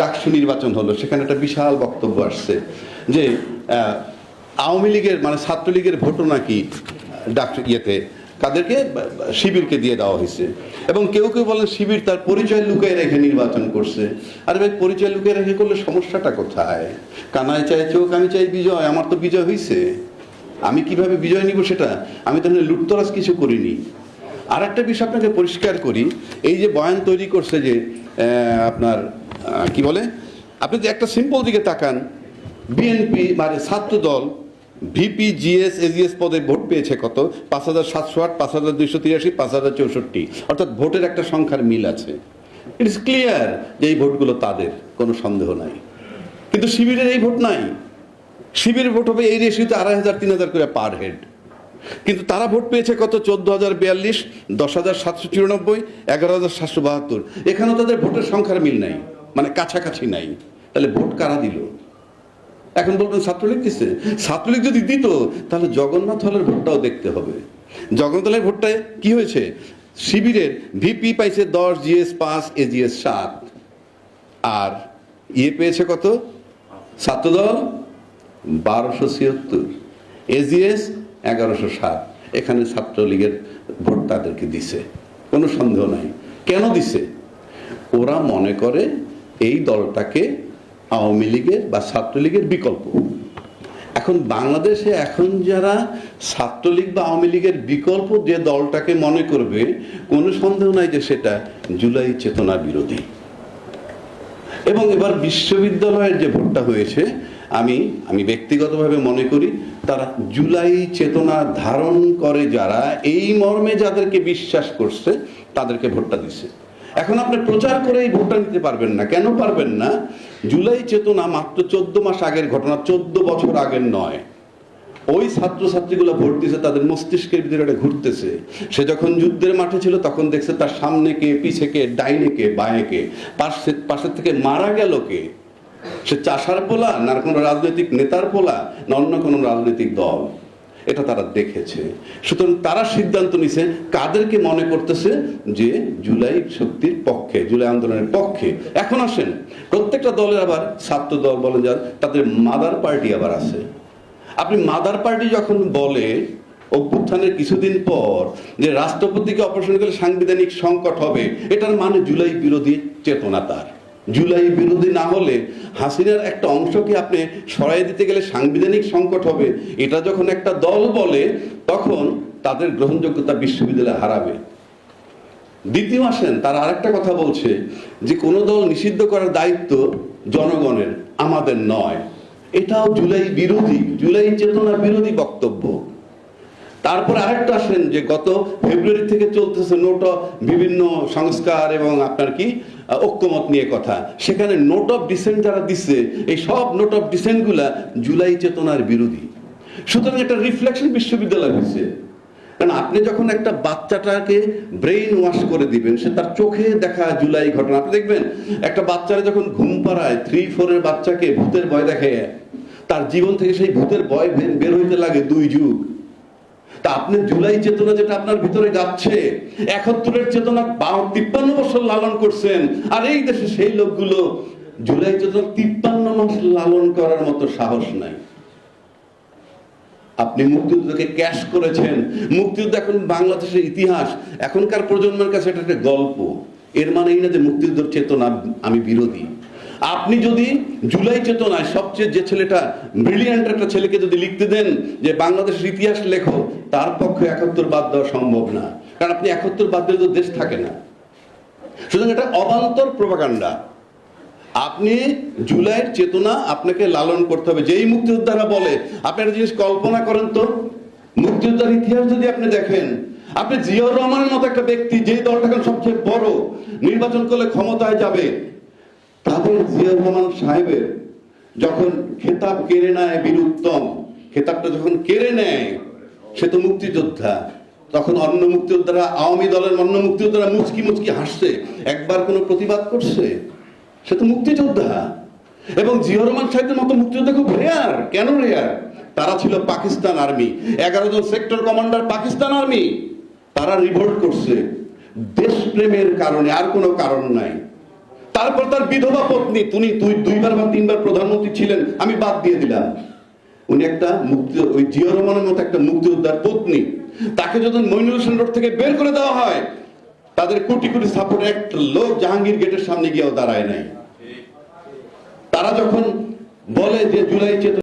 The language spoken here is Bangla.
ডাকসু নির্বাচন হলো, সেখানে একটা বিশাল বক্তব্য আসছে যে আওয়ামী লীগের মানে ছাত্রলীগের ভোটও নাকি ডাকসু ইয়েতে তাদেরকে শিবিরকে দিয়ে দেওয়া হয়েছে, এবং কেউ কেউ বলেন শিবির তার পরিচয় লুকিয়ে রেখে নির্বাচন করছে। আরে ভাই, পরিচয় লুকিয়ে রেখে করলে সমস্যাটা কোথায়? কানায় চাই চোখ, আমি চাই বিজয়, আমার তো বিজয় হয়েছে, আমি কিভাবে বিজয় নিব সেটা? আমি তো লুটতরাজ কিছু করিনি। আর একটা বিষয় আপনাকে পরিষ্কার করি, এই যে বয়ান তৈরি করছে যে আপনার কি বলে, আপনি যে একটা সিম্পল দিকে তাকান, বিএনপি মানে ছাত্র দল ভিপি জিএস এজিএস পদে ভোট পেয়েছে কত? 5708, 5283, 5064, অর্থাৎ ভোটের একটা সংখ্যার মিল আছে। ইট ইস ক্লিয়ার যে এই ভোটগুলো তাদের, কোনো সন্দেহ নাই। কিন্তু শিবিরের এই ভোট নাই। শিবিরের ভোট হবে এই রেশিওতে 2500, 3000 করে পার হেড। কিন্তু তারা ভোট পেয়েছে কত? 14,042, 10,794, 11,772। এখানেও তাদের ভোটের সংখ্যার মিল নাই, মানে কাছাকাছি নাই। তাহলে ভোট কারা দিল? এখন বলবেন ছাত্রলীগ দিচ্ছে। ছাত্রলীগ যদি দিত তাহলে জগন্নাথ হলের ভোটটাও দেখতে হবে। জগন্নাথ হলের ভোটটায় কি হয়েছে? শিবিরের ভিপি পাইছে 10, জিএস 5, এজিএস 7, আর ইয়ে পেয়েছে কত? ছাত্রদল 1276, এজিএস 1107। এখানে ছাত্রলীগের ভোট তাদেরকে দিছে, কোনো সন্দেহ নাই। কেন দিছে? ওরা মনে করে এই দলটাকে আওয়ামী লীগের বা ছাত্রলীগের বিকল্প। এখন বাংলাদেশে এখন যারা ছাত্রলীগ বা আওয়ামী লীগের বিকল্প যে দলটাকে মনে করবে, কোনো সন্দেহ নাই যে সেটা জুলাই চেতনা বিরোধী। এবং এবার বিশ্ববিদ্যালয়ের যে ভোটটা হয়েছে, আমি ব্যক্তিগতভাবে মনে করি তারা জুলাই চেতনা ধারণ করে যারা, এই মর্মে যাদেরকে বিশ্বাস করছে তাদেরকে ভোটটা দিছে। এখন আপনি প্রচার করে এই ভোটটা নিতে পারবেন না। কেন পারবেন না? জুলাই চেতনা মাত্র 14 মাস আগের ঘটনা, 14 বছর আগের নয়। ওই ছাত্রছাত্রীগুলো ভোট দিয়েছে, তাদের মস্তিষ্কের ভিতরে ঘুরতেছে। সে যখন যুদ্ধের মাঠে ছিল তখন দেখছে তার সামনে কে, পিছে কে, ডাইনে কে, বাঁয়ে কে, পাশের থেকে মারা গেল কে। সে চাষার পোলা, না কোনো রাজনৈতিক নেতার পোলা, না অন্য কোনো রাজনৈতিক দল, এটা তারা দেখেছে। সুতরাং তারা সিদ্ধান্ত নিছে কাদেরকে মনে করতেছে যে জুলাই শক্তির পক্ষে, জুলাই আন্দোলনের পক্ষে। এখন আসেন, প্রত্যেকটা দলের আবার ছাত্র দল বলেন যার, তাদের মাদার পার্টি আবার আছে। আপনি মাদার পার্টি যখন বলে অভ্যুত্থানের কিছুদিন পর যে রাষ্ট্রপতিকে অপসারণ করলে সাংবিধানিক সংকট হবে, এটার মানে জুলাই বিরোধী চেতনা তার। জুলাই বিরোধী না হলে হাসিনার একটা অংশকে আপনি সরাই দিতে গেলে সাংবিধানিক সংকট হবে, এটা যখন একটা দল বলে তখন তাদের গ্রহণযোগ্যতা বিশ্ববিদ্যালয়ে হারাবে। দ্বিতীয় আসেন, তারা আরেকটা কথা বলছে যে কোনো দল নিষিদ্ধ করার দায়িত্ব জনগণের, আমাদের নয়। এটাও জুলাই বিরোধী, জুলাই চেতনা বিরোধী বক্তব্য। তারপর আরেকটা আসেন যে গত ফেব্রুয়ারি থেকে চলতেছে নোট অফ বিভিন্ন সংস্কার এবং আপনার কি ঐক্যমত নিয়ে কথা, সেখানে নোট অফ ডিসেন্ট যারা দিচ্ছে, এই সব নোট অফ ডিসেন্ট গুলা জুলাই চেতনার বিরোধী। সুতরাং একটা রিফ্লেকশন বিশ্ববিদ্যালয় হচ্ছে। কারণ আপনি যখন একটা বাচ্চাটাকে ব্রেইন ওয়াশ করে দিবেন, সে তার চোখে দেখা জুলাই ঘটনা, আপনি দেখবেন একটা বাচ্চারা যখন ঘুম পাড়ায় 3-4 বাচ্চাকে ভূতের ভয় দেখে, তার জীবন থেকে সেই ভূতের ভয় বের হইতে লাগে 2 যুগ। তা আপনি জুলাই চেতনা যেটা আপনার ভিতরে যাচ্ছে, 71-এর চেতনা 53 বছর লালন করছেন, আর এই দেশে সেই লোকগুলো জুলাই চেতনা 53 মাস লালন করার মতো সাহস নাই। আপনি মুক্তিযুদ্ধকে ক্যাশ করেছেন। মুক্তিযুদ্ধ এখন বাংলাদেশের ইতিহাস, এখনকার প্রজন্মের কাছে এটা একটা গল্প। এর মানে এই না যে মুক্তিযুদ্ধের চেতনা আমি বিরোধী। আপনি যদি জুলাই চেতনায় সবচেয়ে যে ছেলেটা ব্রিলিয়ান্ট একটা ছেলেকে যদি লিখতে দেন যে বাংলাদেশের ইতিহাস লেখো, তার পক্ষে 71 বাদ দেওয়া সম্ভব না। কারণ আপনি 71 বাদ দিলে তো দেশ থাকে না। সুতরাং এটা অবান্তর প্রপাগান্ডা। আপনি জুলাইয়ের চেতনা আপনাকে লালন করতে হবে। যেই মুক্তিযোদ্ধারা বলে, আপনি একটা জিনিস কল্পনা করেন তো, মুক্তিযোদ্ধার ইতিহাস যদি আপনি দেখেন, আপনি জিয়াউর রহমানের মতো একটা ব্যক্তি, যে দলটা এখন সবচেয়ে বড়, নির্বাচন করলে ক্ষমতায় যাবে, তাদের জিয়াউর রহমান সাহেবের যখন খেতাব কেড়ে নেয় বীর উত্তম, খেতাবটা যখন কেড়ে নেয়, সে তো মুক্তিযোদ্ধা। তখন অন্য মুক্তিযোদ্ধারা, আওয়ামী দলের অন্য মুক্তিযোদ্ধারা মুচকি মুচকি হাসছে, একবার কোনো প্রতিবাদ করছে? সে তো মুক্তিযোদ্ধা। এবং জিয়াউর রহমান সাহেবের মতো মুক্তিযোদ্ধা খুব রেয়ার। কেন রেয়ার? তারা ছিল পাকিস্তান আর্মি, 11 জন সেক্টর কমান্ডার পাকিস্তান আর্মি, তারা রিভোল্ট করছে দেশপ্রেমের কারণে, আর কোনো কারণ নাই। তারপর তার বিধবা পত্নী, তুই দুইবার বা তিনবার প্রধানমন্ত্রী ছিলেন, আমি বাদ দিয়ে দিলাম। উনি একটা মুক্তি, ওই জিয়া রহমানের মতো একটা মুক্তিযোদ্ধার পত্নী, তাকে যখন মইনুল হোসেন রোড থেকে বের করে দেওয়া হয়, তাদের কোটি কোটি সাপোর্ট একটা লোক জাহাঙ্গীর গেটের সামনে গিয়েও দাঁড়ায় নাই। তারা যখন বলে যে জুলাই চেতনা